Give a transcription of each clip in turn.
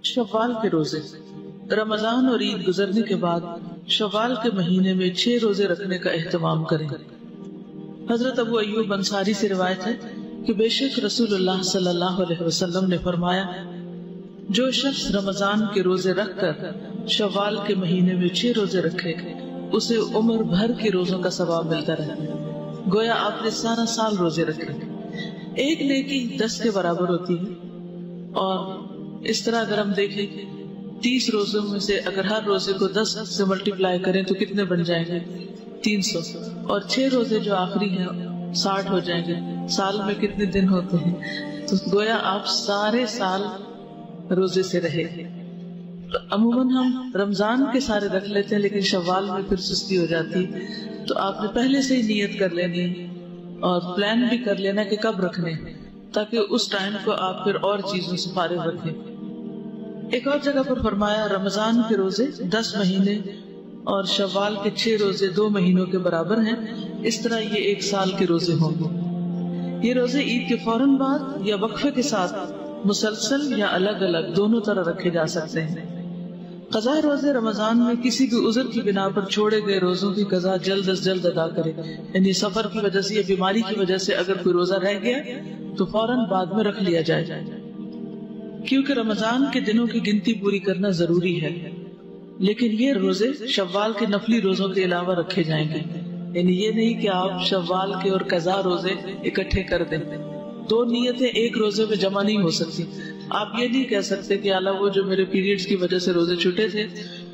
شوال کے روزے. رمضان اور عید گزرنے کے بعد شوال کے مہینے میں 6 روزے رکھنے کا اہتمام کریں. حضرت ابو ایوب انصاری سے روایت ہے کہ بے شک رسول اللہ صلی اللہ علیہ وسلم نے فرمایا، جو شخص رمضان کے روزے رکھ کر شوال کے مہینے میں 6 روزے رکھے اسے عمر بھر کے روزوں کا ثواب ملتا رہے، گویا آپ نے سارا سال روزے رکھے. ایک نیکی 10 کے برابر ہوتی ہے. اور اس طرح اگر ہم دیکھیں 30 روزوں میں سے اگر ہر روزے کو 10 سے ملٹیپلائی کریں تو کتنے بن جائیں گے؟ 300. اور 6 روزے جو آخری ہیں 60 ہو جائیں گے. سال میں کتنے دن ہوتے ہیں؟ تو گویا آپ سارے سال روزے سے رہے. تو عموماً ہم رمضان کے سارے رکھ لیتے ہیں لیکن شوال میں پھر سستی ہو جاتی. تو آپ نے پہلے سے ہی نیت کر لینی اور پلان بھی کر لینا کہ کب رکھنے، تاکہ اس ٹائم کو آپ پھر اور چیزوں سے فارغ رکھیں. ایک اور جگہ پر فرمایا، رمضان کے روزے 10 مہینے اور شوال کے 6 روزے 2 مہینوں کے برابر ہیں، اس طرح یہ 1 سال کے روزے ہوں گے. یہ روزے عید کے فوراً بعد یا وقفے کے ساتھ مسلسل یا الگ الگ دونوں طرح رکھے جا سکتے ہیں. قضاء روزے رمضان میں کسی بھی عذر کی بنا پر چھوڑے گئے روزوں کی قضا جلد از جلد ادا کرے. یعنی سفر کی وجہ سے یا بیماری کی وجہ سے اگر کوئی روزہ رہ گیا تو فوراً بعد میں رکھ لیا جائے، کیونکہ رمضان کے دنوں کی گنتی پوری کرنا ضروری ہے. لیکن یہ روزے شوال کے نفلی روزوں کے علاوہ رکھے جائیں گے. یعنی یہ نہیں کہ آپ شوال کے اور قضاء روزے اکٹھے کر دیں. 2 نیتیں ایک روزے میں جمع نہیں ہو سکتی. آپ یہ نہیں کہہ سکتے کہ اللہ وہ جو میرے پیریڈز کی وجہ سے روزے چھوٹے تھے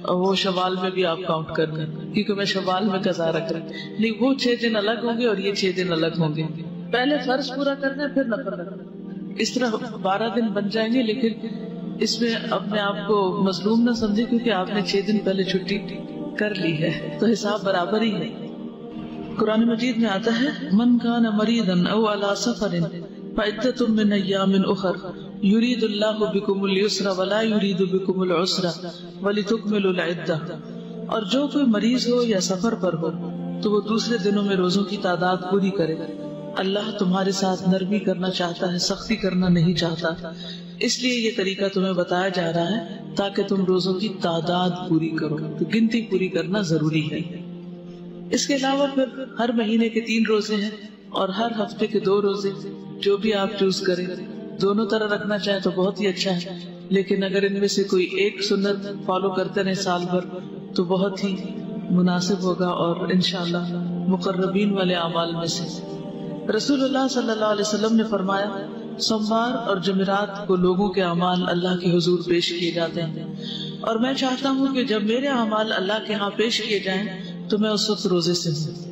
وہ شوال میں بھی آپ کاؤنٹ کر لیں کیونکہ میں شوال میں قضا رکھ رہا ہوں. نہیں، وہ 6 دن الگ ہوں گے اور یہ 6 دن الگ ہوں گے. پہلے فرض پورا کرنا پھر نفل رکھنا. اس طرح 12 دن بن جائیں گے. لیکن اس میں اپنے آپ کو مظلوم نہ سمجھے کیونکہ آپ نے 6 دن پہلے چھٹی کر لی ہے تو حساب برابر ہی ہے. قرآن مجید میں آتا ہے، من کان مریضا او علی سفر فعدۃ من ایام اخر یرید اللہ بکم اليسر ولا یرید بکم العسر ولتکملوا العدہ. اور جو کوئی مریض ہو یا سفر پر ہو تو وہ دوسرے دنوں میں روزوں کی تعداد پوری کرے. اللہ تمہارے ساتھ نرمی کرنا چاہتا ہے، سختی کرنا نہیں چاہتا. اس لیے یہ طریقہ تمہیں بتایا جا رہا ہے تاکہ تم روزوں کی تعداد پوری کرو. تو گنتی پوری کرنا ضروری ہے. اس کے علاوہ پھر ہر مہینے کے 3 روزے ہیں اور ہر ہفتے کے 2 روزے. جو بھی آپ چوز کریں، دونوں طرح رکھنا چاہیں تو بہت ہی اچھا ہے. لیکن اگر ان میں سے کوئی ایک سنت فالو کرتے رہے سال بھر تو بہت ہی مناسب ہوگا اور انشاءاللہ مقربین والے اعمال میں سے. رسول اللہ صلی اللہ علیہ وسلم نے فرمایا، سوموار اور جمعرات کو لوگوں کے اعمال اللہ کے حضور پیش کیے جاتے ہیں اور میں چاہتا ہوں کہ جب میرے اعمال اللہ کے ہاں پیش کیے جائیں تو میں اس وقت روزے سے ہوں.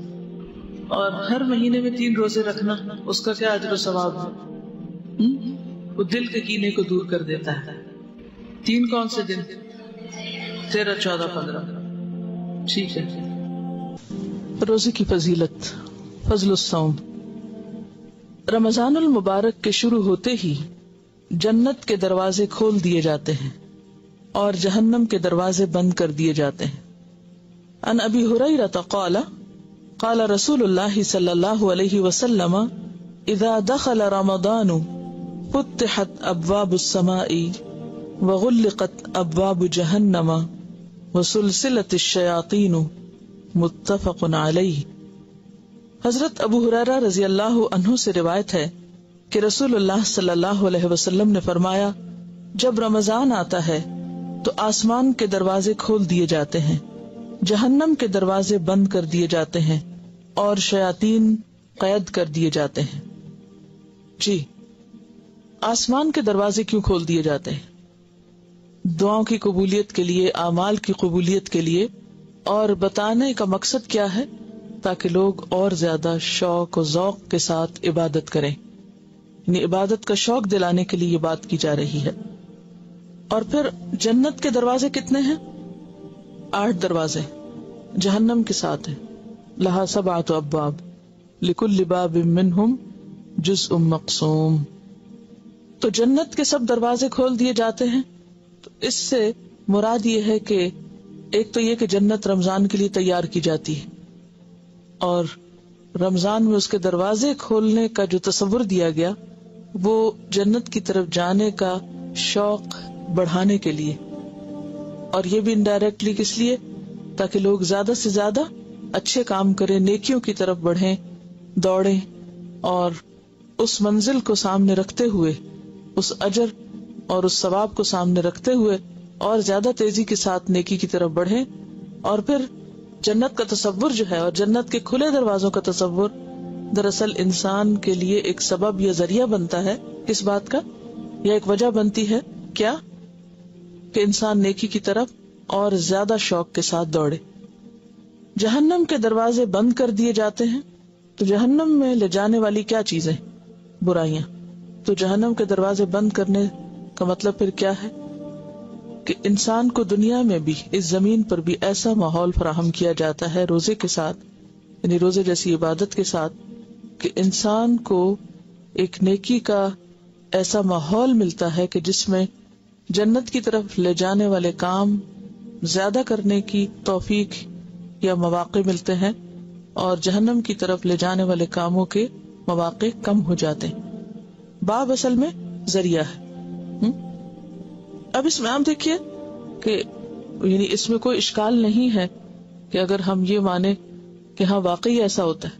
اور ہر مہینے میں 3 روزے رکھنا اس کا کیا اجر و ثواب ہے؟ وہ دل کے کینے کو دور کر دیتا ہے. 3 کون سے دن؟ 13، 14، 15. ٹھیک ہے. روزے کی فضیلت. فضل الصوم. رمضان المبارک کے شروع ہوتے ہی جنت کے دروازے کھول دیے جاتے ہیں اور جہنم کے دروازے بند کر دیے جاتے ہیں. عن ابی ہریرہ قال قال رسول اللہ صلی اللہ علیہ وسلم اذا دخل رمضان فتحت ابواب السماء وغلقت ابواب جہنم وسلسلت الشیاطین. متفق علیہ. حضرت ابو ہریرہ رضی اللہ عنہ سے روایت ہے کہ رسول اللہ صلی اللہ علیہ وسلم نے فرمایا، جب رمضان آتا ہے تو آسمان کے دروازے کھول دیے جاتے ہیں، جہنم کے دروازے بند کر دیے جاتے ہیں اور شیاطین قید کر دیے جاتے ہیں. جی، آسمان کے دروازے کیوں کھول دیے جاتے ہیں؟ دعاؤں کی قبولیت کے لیے، اعمال کی قبولیت کے لیے. اور بتانے کا مقصد کیا ہے؟ تاکہ لوگ اور زیادہ شوق و ذوق کے ساتھ عبادت کریں. یعنی عبادت کا شوق دلانے کے لیے یہ بات کی جا رہی ہے. اور پھر جنت کے دروازے کتنے ہیں؟ 8 دروازے. جہنم کے ساتھ ہیں، لہا 7 ابواب لکل باب منہم جزء مقسوم. تو جنت کے سب دروازے کھول دیے جاتے ہیں. تو اس سے مراد یہ ہے کہ ایک تو یہ کہ جنت رمضان کے لیے تیار کی جاتی ہے اور رمضان میں اس کے دروازے کھولنے کا جو تصور دیا گیا وہ جنت کی طرف جانے کا شوق بڑھانے کے لیے، اور یہ بھی انڈائریکٹلی کس لیے؟ تاکہ لوگ زیادہ سے زیادہ اچھے کام کریں، نیکیوں کی طرف بڑھیں، دوڑیں، اور اس منزل کو سامنے رکھتے ہوئے، اس اجر اور اس ثواب کو سامنے رکھتے ہوئے اور زیادہ تیزی کے ساتھ نیکی کی طرف بڑھیں. اور پھر جنت کا تصور جو ہے اور جنت کے کھلے دروازوں کا تصور دراصل انسان کے لیے ایک سبب یا ذریعہ بنتا ہے. کس بات کا؟ یا ایک وجہ بنتی ہے کیا؟ کہ انسان نیکی کی طرف اور زیادہ شوق کے ساتھ دوڑے. جہنم کے دروازے بند کر دیے جاتے ہیں تو جہنم میں لے جانے والی کیا چیزیں؟ برائیاں. تو جہنم کے دروازے بند کرنے کا مطلب پھر کیا ہے؟ کہ انسان کو دنیا میں بھی، اس زمین پر بھی ایسا ماحول فراہم کیا جاتا ہے روزے کے ساتھ، یعنی روزے جیسی عبادت کے ساتھ، کہ انسان کو ایک نیکی کا ایسا ماحول ملتا ہے کہ جس میں جنت کی طرف لے جانے والے کام زیادہ کرنے کی توفیق یا مواقع ملتے ہیں، اور جہنم کی طرف لے جانے والے کاموں کے مواقع کم ہو جاتے ہیں. باب اصل میں ذریعہ ہے. اب اس میں آپ دیکھیے کہ یعنی اس میں کوئی اشکال نہیں ہے کہ اگر ہم یہ مانیں کہ ہاں واقعی ایسا ہوتا ہے،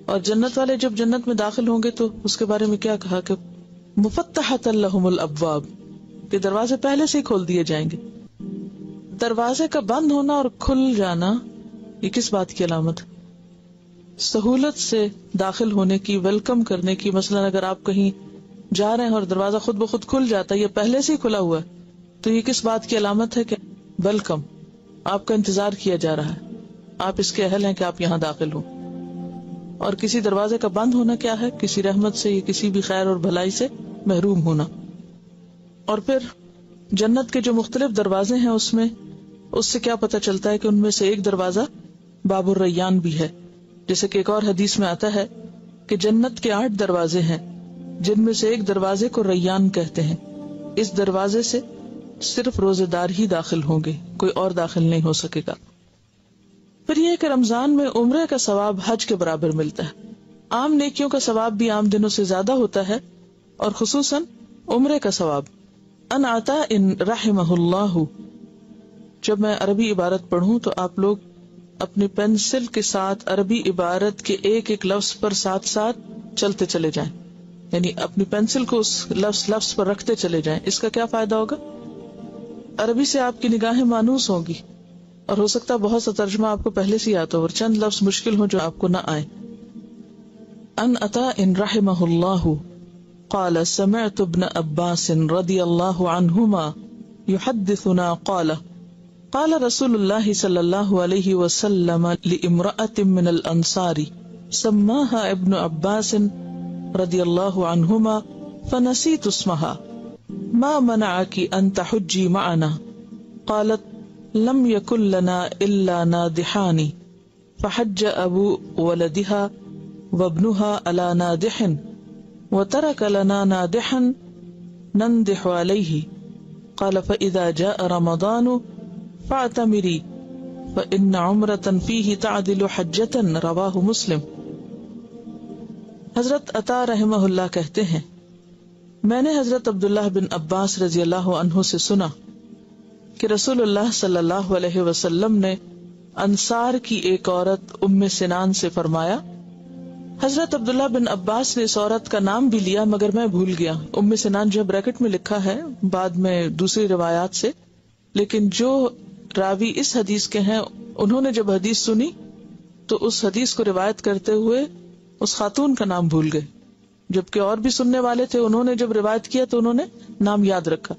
اور جنت والے جب جنت میں داخل ہوں گے تو اس کے بارے میں کیا کہا کہ مفتحۃ لہم الابواب، کہ دروازے پہلے سے ہی کھول دیے جائیں گے. دروازے کا بند ہونا اور کھل جانا یہ کس بات کی علامت؟ سہولت سے داخل ہونے کی، ویلکم کرنے کی. مثلا اگر آپ کہیں جا رہے ہیں اور دروازہ خود بخود کھل جاتا ہے، یہ پہلے سے ہی کھلا ہوا ہے، تو یہ کس بات کی علامت ہے؟ کہ ویلکم، آپ کا انتظار کیا جا رہا ہے، آپ اس کے اہل ہیں کہ آپ یہاں داخل ہوں. اور کسی دروازے کا بند ہونا کیا ہے؟ کسی رحمت سے یا کسی بھی خیر اور بھلائی سے محروم ہونا. اور پھر جنت کے جو مختلف دروازے ہیں اس سے کیا پتہ چلتا ہے کہ ان میں سے ایک دروازہ باب الریان بھی ہے. جیسے کہ ایک اور حدیث میں آتا ہے کہ جنت کے 8 دروازے ہیں، جن میں سے ایک دروازے کو ریان کہتے ہیں. اس دروازے سے صرف روزے دار ہی داخل ہوں گے، کوئی اور داخل نہیں ہو سکے گا. پھر یہ کہ رمضان میں عمرے کا ثواب حج کے برابر ملتا ہے. عام نیکیوں کا ثواب بھی عام دنوں سے زیادہ ہوتا ہے، اور خصوصاً عمرے کا ثواب. ان عطا ان رحمہ اللہ. جب میں عربی عبارت پڑھوں تو آپ لوگ اپنی پینسل کے ساتھ عربی عبارت کے ایک ایک لفظ پر ساتھ ساتھ چلتے چلے جائیں، یعنی اپنی پینسل کو اس لفظ پر رکھتے چلے جائیں. اس کا کیا فائدہ ہوگا؟ عربی سے آپ کی نگاہیں مانوس ہوں گی، اور ہو سکتا ہے بہت سا ترجمہ آپ کو پہلے سے آتا ہو اور چند لفظ مشکل ہوں جو آپ کو نہ آئے. ان عطا ان رحمہ اللہ قال سمعت ابن عباس رضی اللہ عنہما یحدثنا قال رسول اللہ صلی اللہ علیہ وسلم لامرأة من الانصار سماها ابن عباس رضی اللہ عنہما فنسیت اسمها ما منعك ان تحجی معنا قالت لم يكن لنا الا نادحان فحج ابو ولدها وابنها على نادح وترك لنا نادحا نندح عليه قال فإذا جاء رمضان فاعتمري فإن عمرة فيه تعدل حجة رواہ مسلم. حضرت عطا رحمہ اللہ کہتے ہیں میں نے حضرت عبداللہ بن عباس رضی اللہ عنہ سے سنا کہ رسول اللہ صلی اللہ علیہ وسلم نے انصار کی ایک عورت ام سنان سے فرمایا. حضرت عبداللہ بن عباس نے اس عورت کا نام بھی لیا مگر میں بھول گیا. ام سنان جو بریکٹ میں لکھا ہے بعد میں دوسری روایات سے، لیکن جو راوی اس حدیث کے ہیں انہوں نے جب حدیث سنی تو اس حدیث کو روایت کرتے ہوئے اس خاتون کا نام بھول گئے، جبکہ اور بھی سننے والے تھے، انہوں نے جب روایت کیا تو انہوں نے نام یاد رکھا.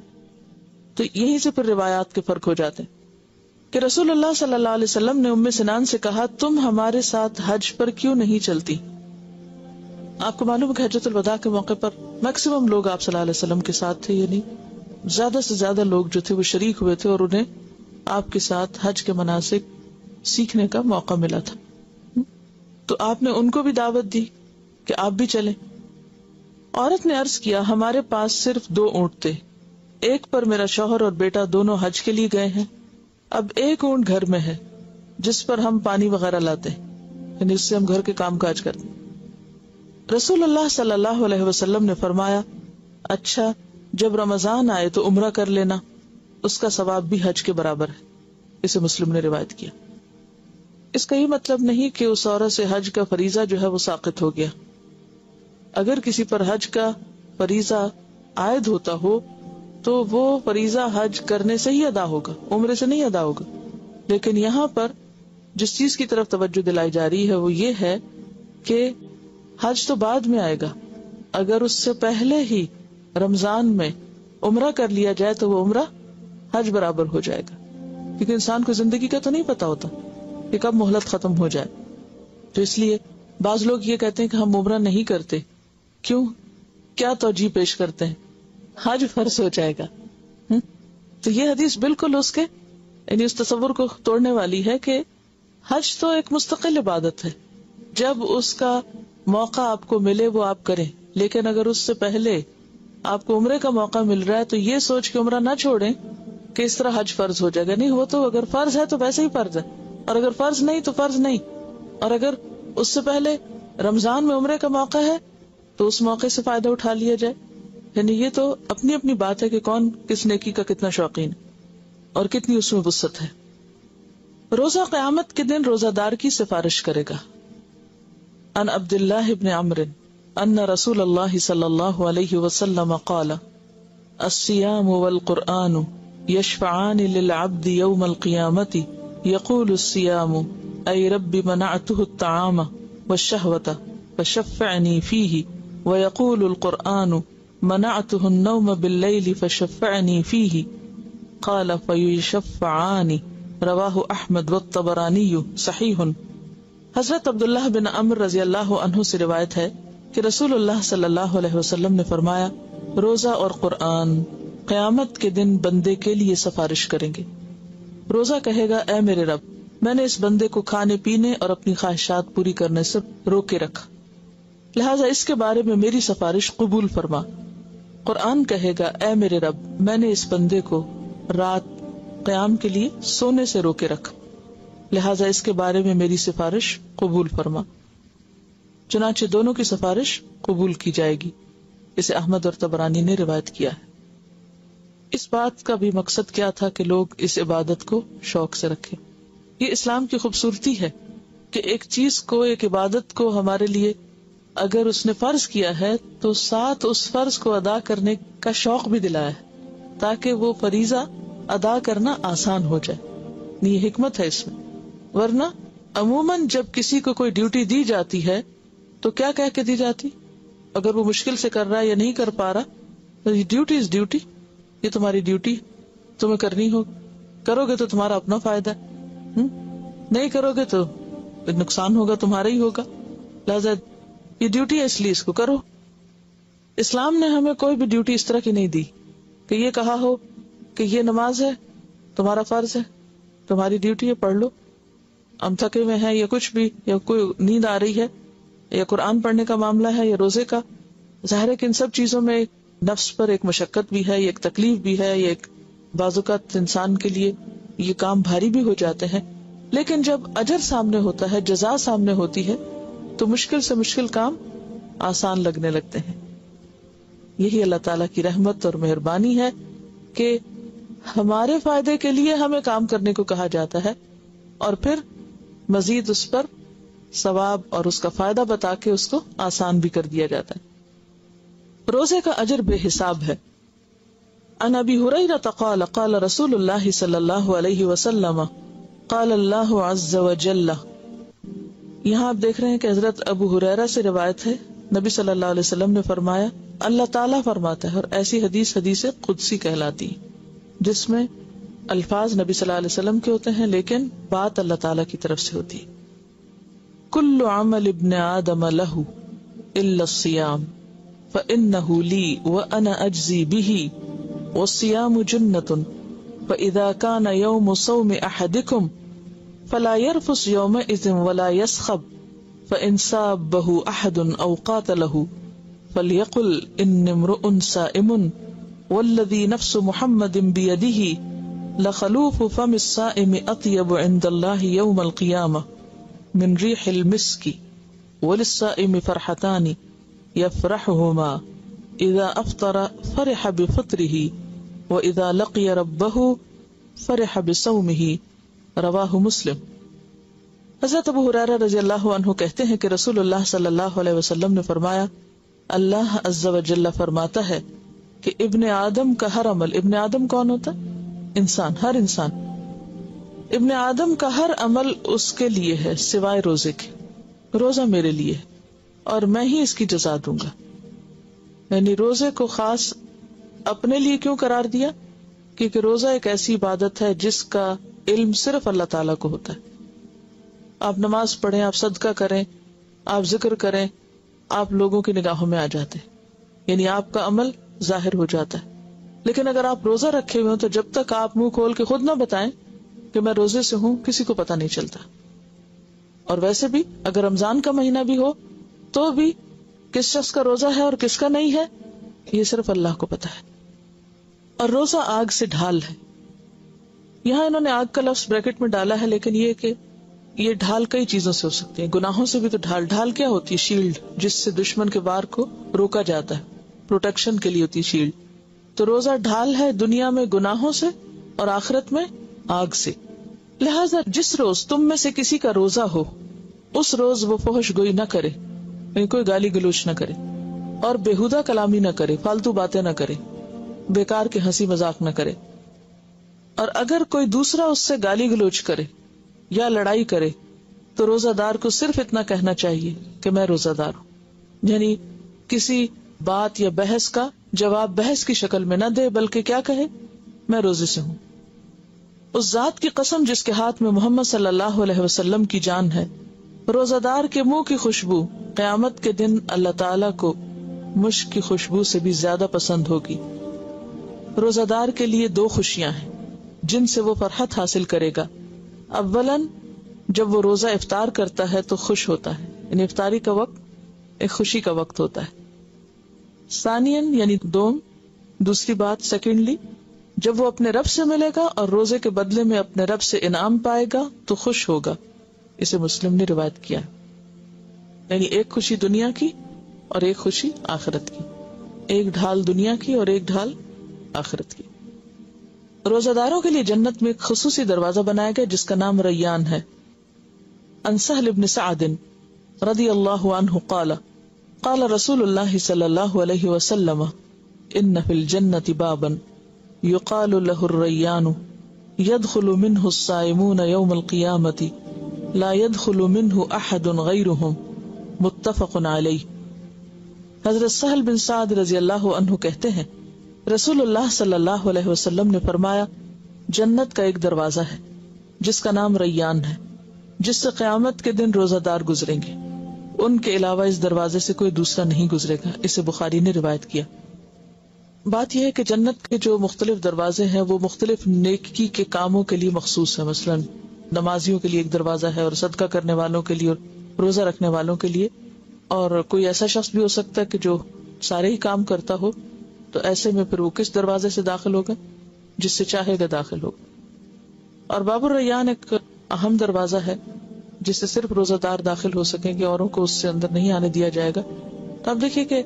تو یہیں سے پھر روایات کے فرق ہو جاتے ہیں کہ رسول اللہ صلی اللہ علیہ وسلم نے ام سنان سے کہا تم ہمارے ساتھ حج پر کیوں نہیں چلتی؟ آپ کو معلوم ہے کہ حجۃ الوداع کے موقع پر میکسیمم لوگ آپ صلی اللہ علیہ وسلم کے ساتھ تھے، یعنی زیادہ سے زیادہ لوگ جو تھے وہ شریک ہوئے تھے اور انہیں آپ کے ساتھ حج کے مناسک سیکھنے کا موقع ملا تھا. تو آپ نے ان کو بھی دعوت دی کہ آپ بھی چلیں. عورت نے عرض کیا ہمارے پاس صرف 2 اونٹ تھے، ایک پر میرا شوہر اور بیٹا دونوں حج کے لیے گئے ہیں، اب ایک اونٹ گھر میں ہے جس پر ہم پانی وغیرہ لاتے ہیں، یعنی اس سے ہم گھر کے کام کاج کرتے ہیں. رسول اللہ صلی اللہ علیہ وسلم نے فرمایا اچھا جب رمضان آئے تو عمرہ کر لینا، اس کا ثواب بھی حج کے برابر ہے. اسے مسلم نے روایت کیا. اس کا یہ مطلب نہیں کہ اس عورت سے حج کا فریضہ جو ہے وہ ساقط ہو گیا. اگر کسی پر حج کا فریضہ عائد ہوتا ہو تو وہ فریضہ حج کرنے سے ہی ادا ہوگا، عمرے سے نہیں ادا ہوگا. لیکن یہاں پر جس چیز کی طرف توجہ دلائی جا رہی ہے وہ یہ ہے کہ حج تو بعد میں آئے گا. اگر اس سے پہلے ہی رمضان میں عمرہ کر لیا جائے تو وہ عمرہ حج برابر ہو جائے گا، کیونکہ انسان کو زندگی کا تو نہیں پتا ہوتا کہ کب مہلت ختم ہو جائے. تو اس لیے بعض لوگ یہ کہتے ہیں کہ ہم عمرہ نہیں کرتے. کیوں؟ کیا توجیہ پیش کرتے ہیں؟ حج فرض ہو جائے گا. تو یہ حدیث بالکل اس کے یعنی اس تصور کو توڑنے والی ہے کہ حج تو ایک مستقل عبادت ہے. جب اس کا موقع آپ کو ملے وہ آپ کریں. لیکن اگر اس سے پہلے آپ کو عمرے کا موقع مل رہا ہے تو یہ سوچ کے عمرہ نہ چھوڑیں کہ اس طرح حج فرض ہو جائے گا. نہیں، وہ تو اگر فرض ہے تو ویسے ہی فرض ہے، اور اگر فرض نہیں تو فرض نہیں. اور اگر اس سے پہلے رمضان میں عمرے کا موقع ہے تو اس موقع سے فائدہ اٹھا لیا جائے. یعنی یہ تو اپنی اپنی بات ہے کہ کون کس نیکی کا کتنا شوقین اور کتنی اس میں وسعت ہے. روزہ قیامت کے دن روزہ دار کی سفارش کرے گا. ان عبد اللہ بن عمرو ان رسول اللہ صلی اللہ علیہ وسلم قال الصیام والقرآن یشفعان للعبد یوم القیامت یقول الصیام ای رب منعته الطعام والشہوة فشفعنی فیہ ویقول القرآن منعته النوم باللیل فشفعنی فیہ قال فیشفعان رواہ احمد والطبرانی صحیح. حضرت عبداللہ بن عمرو رضی اللہ عنہ سے روایت ہے کہ رسول اللہ صلی اللہ علیہ وسلم نے فرمایا روزہ اور قرآن قیامت کے دن بندے کے لیے سفارش کریں گے. روزہ کہے گا اے میرے رب، میں نے اس بندے کو کھانے پینے اور اپنی خواہشات پوری کرنے سے روکے رکھا، لہٰذا اس کے بارے میں میری سفارش قبول فرما. قرآن کہے گا اے میرے رب، میں نے اس بندے کو رات قیام کے لیے سونے سے روکے رکھا، لہٰذا اس کے بارے میں میری سفارش قبول فرما. چنانچہ دونوں کی سفارش قبول کی جائے گی. اسے احمد اور طبرانی نے روایت کیا ہے. اس بات کا بھی مقصد کیا تھا کہ لوگ اس عبادت کو شوق سے رکھیں. یہ اسلام کی خوبصورتی ہے کہ ایک چیز کو، ایک عبادت کو ہمارے لیے اگر اس نے فرض کیا ہے تو ساتھ اس فرض کو ادا کرنے کا شوق بھی دلایا ہے تاکہ وہ فریضہ ادا کرنا آسان ہو جائے. یہ حکمت ہے اس میں. ورنہ عموماً جب کسی کو کوئی ڈیوٹی دی جاتی ہے تو کیا کہہ کے دی جاتی؟ اگر وہ مشکل سے کر رہا ہے یا نہیں کر پا رہا تو ڈیوٹی از ڈیوٹی، یہ تمہاری ڈیوٹی تمہیں کرنی ہو. کرو گے تو تمہارا اپنا فائدہ ہے، نہیں کرو گے تو نقصان ہوگا تمہارا ہی ہوگا. لہٰذا یہ ڈیوٹی ہے اس لیے اس کو کرو. اسلام نے ہمیں کوئی بھی ڈیوٹی اس طرح کی نہیں دی کہ یہ کہا ہو کہ یہ نماز ہے تمہارا فرض ہے، تمہاری ڈیوٹی ہے پڑھ لو. ہم تھکے ہوئے ہیں یا کچھ بھی، یا کوئی نیند آ رہی ہے، یا قرآن پڑھنے کا معاملہ ہے، یا روزے کا. ظاہر ہے کہ ان سب چیزوں میں نفس پر ایک مشقت بھی ہے، ایک تکلیف بھی ہے، یہ ایک بعض اوقات انسان کے لیے یہ کام بھاری بھی ہو جاتے ہیں. لیکن جب اجر سامنے ہوتا ہے، جزا سامنے ہوتی ہے، تو مشکل سے مشکل کام آسان لگنے لگتے ہیں. یہی اللہ تعالیٰ کی رحمت اور مہربانی ہے کہ ہمارے فائدے کے لیے ہمیں کام کرنے کو کہا جاتا ہے اور پھر مزید اس پر ثواب اور اس کا فائدہ بتا کے اس کو آسان بھی کر دیا جاتا ہے. روزے کا اجر بے حساب ہے. عن ابی ہریرہ قال قال رسول اللہ صلی اللہ علیہ وسلم قال اللہ عز وجل. یہاں آپ دیکھ رہے ہیں کہ حضرت ابو ہریرہ سے روایت ہے، نبی صلی اللہ علیہ وسلم نے فرمایا، اللہ تعالیٰ فرماتا ہے. اور ایسی حدیث قدسی کہلاتی جس میں الفاظ نبی صلی اللہ علیہ وسلم کے ہوتے ہیں لیکن بات اللہ تعالیٰ کی طرف سے ہوتی ہے. کل عمل ابن آدم لہ الا الصیام فإنہ لی وأنا اجزی بہ والصیام جنۃ فإذا كان یوم صوم احدکم فلا يرفث یومئذ ولا يسخب فإن سابہ احد او قاتلہ فلیقل انی امرؤ صائم والذی نفس محمد بیدہ لخلوف فم الصائم اطیب عند اللہ یوم القیامہ من ریح المسک وللصائم فرحتان یفرحہما اذا افطر فرح بفطرہ وَإِذَا لَقِيَ رَبَّهُ فَرِحَ بِصَوْمِهِ رواہ مسلم۔ حضرت ابو ہریرہ رضی اللہ عنہ کہتے ہیں کہ رسول اللہ صلی اللہ علیہ وسلم نے فرمایا، اللہ عز و جل فرماتا ہے کہ ابن آدم کا ہر عمل، ابن آدم کون ہوتا ہے؟ انسان، ہر انسان، ابن آدم کا ہر عمل اس کے لیے ہے سوائے روزے کے۔ روزہ میرے لیے ہے اور میں ہی اس کی جزا دوں گا۔ یعنی روزے کو خاص اپنے لیے کیوں قرار دیا؟ کیونکہ روزہ ایک ایسی عبادت ہے جس کا علم صرف اللہ تعالیٰ کو ہوتا ہے۔ آپ نماز پڑھیں، آپ صدقہ کریں، آپ ذکر کریں، آپ لوگوں کی نگاہوں میں آ جاتے ہیں، یعنی آپ کا عمل ظاہر ہو جاتا ہے۔ لیکن اگر آپ روزہ رکھے ہوئے ہوں تو جب تک آپ منہ کھول کے خود نہ بتائیں کہ میں روزے سے ہوں، کسی کو پتہ نہیں چلتا۔ اور ویسے بھی اگر رمضان کا مہینہ بھی ہو تو بھی کس شخص کا روزہ ہے اور کس کا نہیں ہے یہ صرف اللہ کو پتا ہے۔ اور روزہ آگ سے ڈھال ہے، یہاں انہوں نے آگ کا لفظ بریکٹ میں ڈالا ہے، لیکن یہ کہ یہ ڈھال کئی چیزوں سے ہو سکتی ہے، گناہوں سے بھی تو ڈھال کیا ہوتی ہے؟ شیلڈ، جس سے دشمن کے وار کو روکا جاتا ہے، پروٹیکشن کے لیے ہوتی ہے شیلڈ۔ تو روزہ ڈھال ہے دنیا میں گناہوں سے اور آخرت میں آگ سے۔ لہذا جس روز تم میں سے کسی کا روزہ ہو اس روز وہ فحش گوئی نہ کرے، یعنی کوئی گالی گلوچ نہ کرے اور بےہودہ کلامی نہ کرے، فالتو باتیں نہ کرے، بیکار کے ہنسی مذاق نہ کرے۔ اور اگر کوئی دوسرا اس سے گالی گلوچ کرے یا لڑائی کرے تو روزہ دار کو صرف اتنا کہنا چاہیے کہ میں روزہ دار ہوں، یعنی کسی بات یا بحث کا جواب بحث کی شکل میں نہ دے، بلکہ کیا کہے؟ میں روزے سے ہوں۔ اس ذات کی قسم جس کے ہاتھ میں محمد صلی اللہ علیہ وسلم کی جان ہے، روزہ دار کے منہ کی خوشبو قیامت کے دن اللہ تعالیٰ کو مشک کی خوشبو سے بھی زیادہ پسند ہوگی۔ روزہ دار کے لیے دو خوشیاں ہیں جن سے وہ فرحت حاصل کرے گا۔ اولاً جب وہ روزہ افطار کرتا ہے تو خوش ہوتا ہے، یعنی افطاری کا وقت ایک خوشی کا وقت ہوتا ہے۔ ثانیاً یعنی دوسری بات سیکنڈلی، جب وہ اپنے رب سے ملے گا اور روزے کے بدلے میں اپنے رب سے انعام پائے گا تو خوش ہوگا۔ اسے مسلم نے روایت کیا، یعنی ایک خوشی دنیا کی اور ایک خوشی آخرت کی، ایک ڈھال دنیا کی اور ایک ڈھال آخرت کی۔ روزہ داروں کے لیے جنت میں ایک خصوصی دروازہ بنایا گیا جس کا نام ریان ہے۔ عن سہل بن سعد رضی اللہ عنہ قال قال رسول اللہ صلی اللہ علیہ وسلم ان فی الجنة بابا يقال له الریان يدخل منه الصائمون يوم القيامة لا يدخل منه احد غيرهم متفق علیہ۔ حضرت سہل بن سعد رضی اللہ عنہ کہتے ہیں رسول اللہ صلی اللہ علیہ وسلم نے فرمایا جنت کا ایک دروازہ ہے جس کا نام ریان ہے، جس سے قیامت کے دن روزہ دار گزریں گے، ان کے علاوہ اس دروازے سے کوئی دوسرا نہیں گزرے گا۔ اسے بخاری نے روایت کیا۔ بات یہ ہے کہ جنت کے جو مختلف دروازے ہیں وہ مختلف نیکی کے کاموں کے لیے مخصوص ہیں، مثلا نمازیوں کے لیے ایک دروازہ ہے اور صدقہ کرنے والوں کے لیے اور روزہ رکھنے والوں کے لیے، اور کوئی ایسا شخص بھی ہو سکتا ہے کہ جو سارے ہی کام کرتا ہو، تو ایسے میں پھر وہ کس دروازے سے داخل ہوگا؟ جس سے چاہے گا داخل ہوگا۔ اور باب الریان ایک اہم دروازہ ہے جس سے صرف روزہ دار داخل ہو سکیں گے، اوروں کو اس سے اندر نہیں آنے دیا جائے گا۔ تو آپ دیکھیے کہ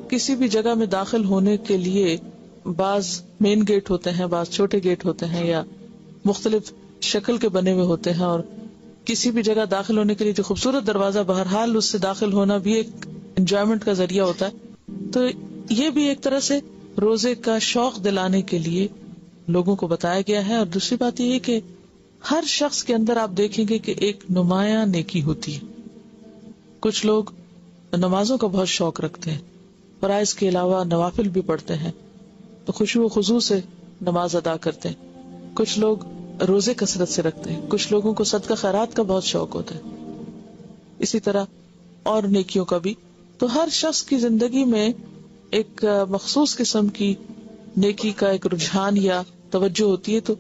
کسی بھی جگہ میں داخل ہونے کے لیے بعض مین گیٹ ہوتے ہیں، بعض چھوٹے گیٹ ہوتے ہیں یا مختلف شکل کے بنے ہوئے ہوتے ہیں، اور کسی بھی جگہ داخل ہونے کے لیے جو خوبصورت دروازہ بہرحال اس سے داخل ہونا بھی ایک انجوائمنٹ کا ذریعہ ہوتا ہے۔ تو یہ بھی ایک طرح سے روزے کا شوق دلانے کے لیے لوگوں کو بتایا گیا ہے۔ اور دوسری بات یہ ہے کہ ہر شخص کے اندر آپ دیکھیں گے کہ ایک نمایاں نیکی ہوتی ہے۔ کچھ لوگ نمازوں کا بہت شوق رکھتے ہیں، فرائض کے علاوہ نوافل بھی پڑھتے ہیں، تو خشوع و خضوع سے نماز ادا کرتے ہیں۔ کچھ لوگ روزے کثرت سے رکھتے ہیں، کچھ لوگوں کو صدقہ خیرات کا بہت شوق ہوتا ہے، اسی طرح اور نیکیوں کا بھی۔ تو ہر شخص کی زندگی میں ایک مخصوص قسم کی نیکی کا ایک رجحان یا توجہ ہوتی ہے، تو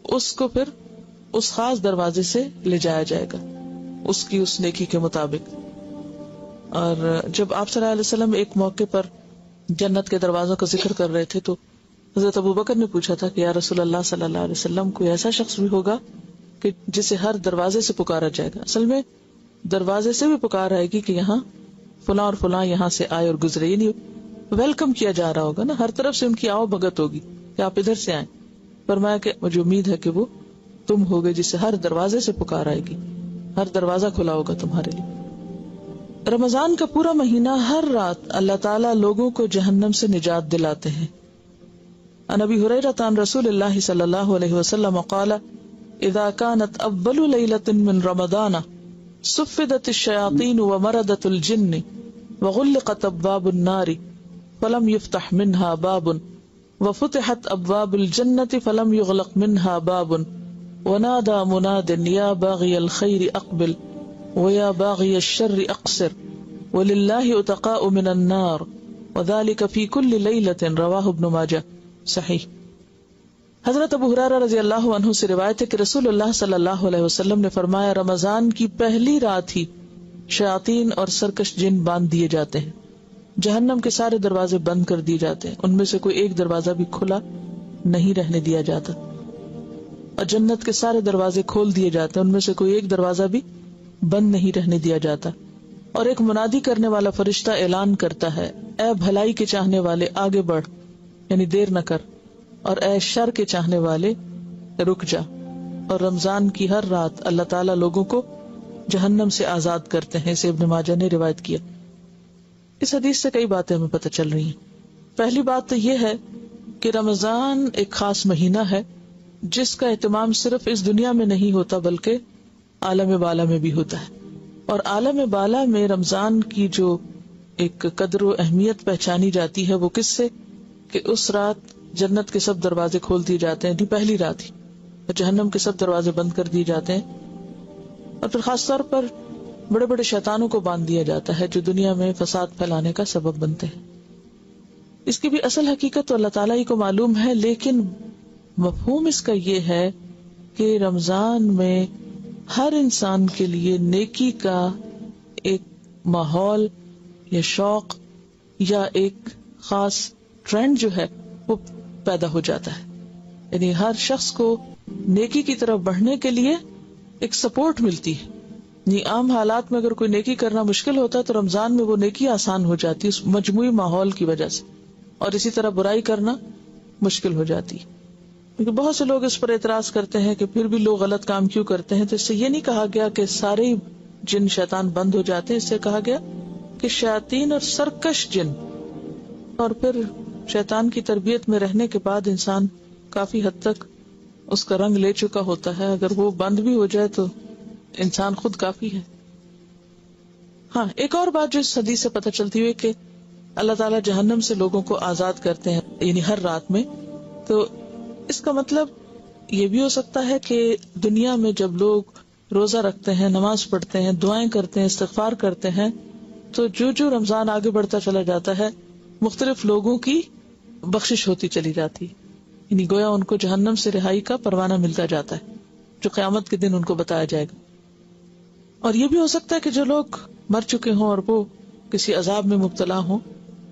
اس کو پھر اس خاص دروازے سے لے جایا جائے گا اس کی اس نیکی کے مطابق۔ اور جب آپ صلی اللہ علیہ وسلم ایک موقع پر جنت کے دروازوں کا ذکر کر رہے تھے تو حضرت ابوبکر نے پوچھا تھا کہ یا رسول اللہ صلی اللہ علیہ وسلم کوئی ایسا شخص بھی ہوگا کہ جسے ہر دروازے سے پکارا جائے گا؟ اصل میں دروازے سے بھی پکار آئے گی کہ یہاں فلاں اور فلاں یہاں سے آئے اور گزرے، یعنی ویلکم کیا جا رہا ہوگا نا، ہر طرف سے ان کی آؤ بھگت ہوگی۔ کہ آپ ادھر سے آئیں. فرمایا کہ مجھے امید ہے کہ وہ تم ہوگے جسے ہر دروازے سے پکار آئے گی، ہر دروازہ کھلا ہوگا تمہارے لیے. رمضان کا پورا مہینہ ہر رات اللہ تعالیٰ لوگوں کو جہنم سے نجات دلاتے ہیں. عن ابی ہریرہ عن رسول اللہ صلی اللہ علیہ وسلم قال اذا كانت اول لیلۃ من رمضان صفدت الشیاطین ومردت الجن وغلقت ابواب النار فلم يفتح منها باب وفتحت ابواب الجنة فلم يغلق منها باب ونادى مناد يا باغي الخير اقبل ويا باغي الشر اقصر ولله اتقاء من النار وذلك في كل ليلة رواه ابن ماجہ. صحیح. حضرت ابو ہریرہ رضی اللہ عنہ سے روایت ہے کہ رسول اللہ صلی اللہ علیہ وسلم نے فرمایا رمضان کی پہلی رات ہی شیاطین اور سرکش جن باندھ دیے جاتے ہیں، جہنم کے سارے دروازے بند کر دیے جاتے ہیں، ان میں سے کوئی ایک دروازہ بھی کھلا نہیں رہنے دیا جاتا، اور جنت کے سارے دروازے کھول دیے جاتے ہیں، ان میں سے کوئی ایک دروازہ بھی بند نہیں رہنے دیا جاتا. اور ایک منادی کرنے والا فرشتہ اعلان کرتا ہے اے بھلائی کے چاہنے والے آگے بڑھ، یعنی دیر نہ کر، اور اے شر کے چاہنے والے رک جا. اور رمضان کی ہر رات اللہ تعالیٰ لوگوں کو جہنم سے آزاد کرتے ہیں. اسے ابن ماجہ نے روایت کیا. اس حدیث سے کئی باتیں ہمیں پتہ چل رہی ہیں. پہلی بات تو یہ ہے کہ رمضان ایک خاص مہینہ ہے جس کا اہتمام صرف اس دنیا میں نہیں ہوتا بلکہ عالم بالا میں بھی ہوتا ہے. اور عالم بالا میں رمضان کی جو ایک قدر و اہمیت پہچانی جاتی ہے وہ کس سے کہ اس رات جنت کے سب دروازے کھول دیے جاتے ہیں، پہلی رات ہی، اور جہنم کے سب دروازے بند کر دیے جاتے ہیں. اور پھر خاص طور پر بڑے بڑے شیطانوں کو باندھ دیا جاتا ہے جو دنیا میں فساد پھیلانے کا سبب بنتے ہیں. اس کی بھی اصل حقیقت تو اللہ تعالیٰ ہی کو معلوم ہے، لیکن مفہوم اس کا یہ ہے کہ رمضان میں ہر انسان کے لیے نیکی کا ایک ماحول یا شوق یا ایک خاص ٹرینڈ جو ہے وہ پیدا ہو جاتا ہے. یعنی ہر شخص کو نیکی کی طرف بڑھنے کے لیے ایک سپورٹ ملتی ہے. یعنی عام حالات میں اگر کوئی نیکی کرنا مشکل ہوتا ہے تو رمضان میں وہ نیکی آسان ہو جاتی ہے اس مجموعی ماحول کی وجہ سے، اور اسی طرح برائی کرنا مشکل ہو جاتی ہے. کیونکہ بہت سے لوگ اس پر اعتراض کرتے ہیں کہ پھر بھی لوگ غلط کام کیوں کرتے ہیں. تو اس سے یہ نہیں کہا گیا کہ سارے جن شیطان بند ہو جاتے ہیں، اس سے کہا گیا کہ شیاطین اور سرکش جن، اور پھر شیطان کی تربیت میں رہنے کے بعد انسان کافی حد تک اس کا رنگ لے چکا ہوتا ہے. اگر وہ بند بھی ہو جائے تو انسان خود کافی ہے. ہاں، ایک اور بات جو اس حدیث سے پتہ چلتی ہوئی کہ اللہ تعالیٰ جہنم سے لوگوں کو آزاد کرتے ہیں، یعنی ہر رات میں. تو اس کا مطلب یہ بھی ہو سکتا ہے کہ دنیا میں جب لوگ روزہ رکھتے ہیں، نماز پڑھتے ہیں، دعائیں کرتے ہیں، استغفار کرتے ہیں، تو جو رمضان آگے بڑھتا چلا جاتا ہے مختلف لوگوں کی بخشش ہوتی چلی جاتی، یعنی گویا ان کو جہنم سے رہائی کا پروانہ ملتا جاتا ہے جو قیامت کے دن ان کو بتایا جائے گا. اور یہ بھی ہو سکتا ہے کہ جو لوگ مر چکے ہوں اور وہ کسی عذاب میں مبتلا ہوں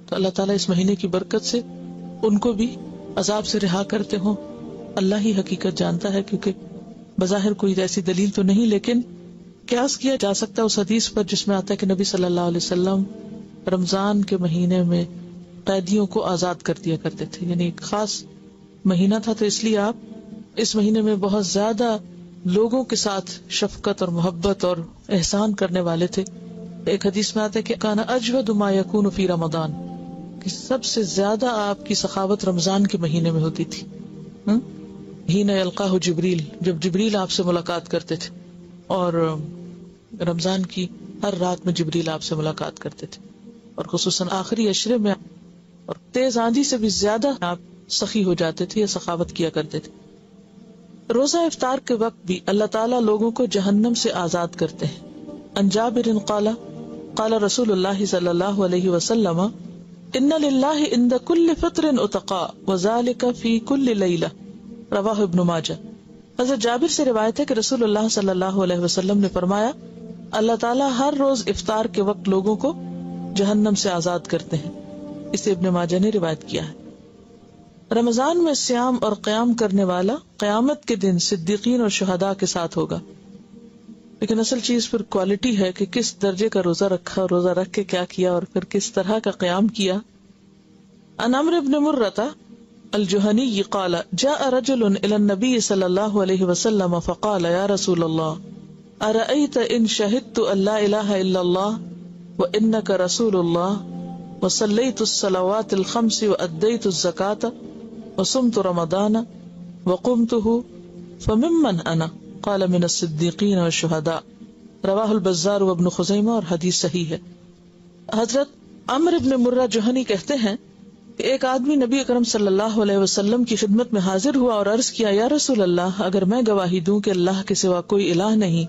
تو اللہ تعالیٰ اس مہینے کی برکت سے ان کو بھی عذاب سے رہا کرتے ہوں. اللہ ہی حقیقت جانتا ہے، کیونکہ بظاہر کوئی ایسی دلیل تو نہیں، لیکن قیاس کیا جا سکتا ہے اس حدیث پر جس میں آتا ہے کہ نبی صلی اللہ علیہ وسلم رمضان کے مہینے میں قیدیوں کو آزاد کر دیا کرتے تھے. یعنی ایک خاص مہینہ تھا تو اس لیے آپ اس مہینے میں بہت زیادہ لوگوں کے ساتھ شفقت اور محبت اور احسان کرنے والے تھے. ایک حدیث میں آتا ہے کہ کان اجود ما یکون فی رمضان، کہ سب سے زیادہ آپ کی سخاوت رمضان کے مہینے میں ہوتی تھی. حین یلقاہ جبریل، جب جبریل آپ سے ملاقات کرتے تھے، اور رمضان کی ہر رات میں جبریل آپ سے ملاقات کرتے تھے، اور خصوصاً آخری عشرے میں اور تیز آندھی سے بھی زیادہ آپ سخی ہو جاتے تھے یا سخاوت کیا کرتے تھے. روزہ افطار کے وقت بھی اللہ تعالیٰ لوگوں کو جہنم سے آزاد کرتے ہیں. عن جابر قال قال رسول اللہ صلی اللہ علیہ وسلم ان للہ عند کل فطر اتقاء وذلك فی کل لیلہ، رواہ ابن ماجہ. حضرت جابر سے روایت ہے کہ رسول اللہ صلی اللہ علیہ وسلم نے فرمایا اللہ تعالیٰ ہر روز افطار کے وقت لوگوں کو جہنم سے آزاد کرتے ہیں. اسے ابن ماجہ نے روایت کیا ہے. رمضان میں صیام اور قیام کرنے والا قیامت کے دن صدیقین اور شہداء کے ساتھ ہوگا. لیکن اصل چیز پھر کوالٹی ہے کہ کس درجے کا روزہ رکھا، روزہ رکھ کے کیا کیا، اور پھر کس طرح کا قیام کیا. عن عمرو بن مرۃ الجهني قال جاء رجل إلى النبي صلى الله عليه وسلم فقال يا رسول الله أرأيت إن شهدت أن لا إله إلا الله وإنك رسول الله وصليت الصلوات الخمس وأديت الزكاة وصمت رمضان وقمته فممن أنا قال من الصديقين والشهداء رواہ البزار وابن خزیمہ اور حدیث صحیح ہے۔ حضرت عمرو بن مرہ جوہنی کہتے ہیں کہ ایک آدمی نبی اکرم صلی اللہ علیہ وسلم کی خدمت میں حاضر ہوا اور عرض کیا یا رسول اللہ اگر میں گواہی دوں کہ اللہ کے سوا کوئی الہ نہیں،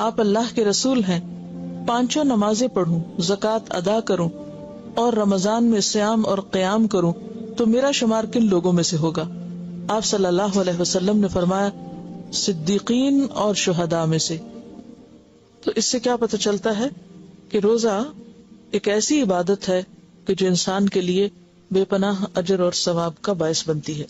آپ اللہ کے رسول ہیں، 5 نمازیں پڑھوں، زکوٰۃ ادا کروں اور رمضان میں صیام اور قیام کروں تو میرا شمار کن لوگوں میں سے ہوگا؟ آپ صلی اللہ علیہ وسلم نے فرمایا صدیقین اور شہداء میں سے۔ تو اس سے کیا پتہ چلتا ہے کہ روزہ ایک ایسی عبادت ہے کہ جو انسان کے لیے بے پناہ اجر اور ثواب کا باعث بنتی ہے۔